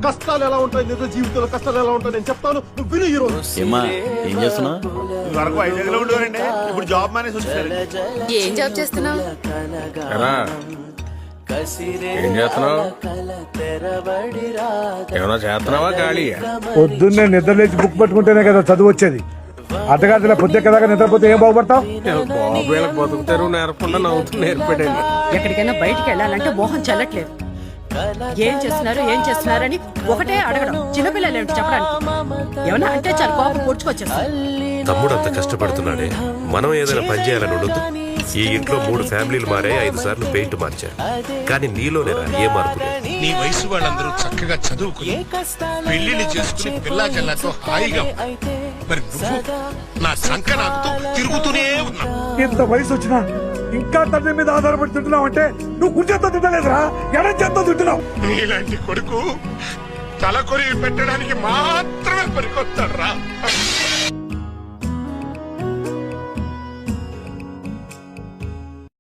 కష్టాలు ఎలా ఉంటాయి, నిజ జీవితంలో కష్టాలు ఎలా ఉంటాయి నేను చెప్తాను, నువ్వు విను హీరో. ఏమా ఏం చేస్తున్నావు? వరకు ఐదేళ్ళు ఉండేవారండి, ఇప్పుడు జాబ్ మానేసి వచ్చేసారు. ఏం జాబ్ చేస్తున్నావు? ఏం చేస్తున్నావు? ఏమన్నా చేస్తున్నావా ఖాళీ? పొద్దున్నే నిద్రలేచి బుక్ పట్టుకుంటేనే కదా చదువు వచ్చేది. అడ్డగాదిలో పొద్దుకేదాకా నిద్రపోతే ఏం బాగుపడతావు? బాబులకు బతుకుతారు నేర్పకుండా నవ్వుతూ నేర్పడండి. ఎక్కడికైనా బయటికి వెళ్ళాలంటే మోహం చెల్లట్లేదు. ఏం చేస్తున్నారని ఒకటే అడగడం. చిన్నపిల్లలు ఏమిటి చెప్పడానికి? ఏమన్నా అంటే చాలా కోపం కూర్చుకొచ్చేస్తారు. తమ్ముడు అంత కష్టపడుతున్నాడే, మనం ఏదైనా పని చేయాలని ఉండదు. ఈ ఇంట్లో 3 ఫ్యామిలీలు మారాయి, 5 సార్లు పెయింట్ మార్చారు. కానీ నీలోనేరా ఏ మార్పు లేదు. నీ వయసు వాళ్ళందరూ చక్కగా చదువుకుని పెళ్లిళ్ళు చేసుకుని పిల్లా జల్లాతో హాయిగా, మరి నువ్వు నా సంక నాకుతూ తిరుగుతూనే ఉన్నా. ఇంత వయసు వచ్చినా ఇంకా తండ్రి మీద ఆధారపడి తింటున్నావు అంటే నువ్వు గుంజెంతో తింటలేదురా, ఎడం చేత్తో తింటున్నావు. నీలాంటి కొడుకు తల కొరివి పెట్టడానికి మాత్రమే పనికొస్తాడు రా.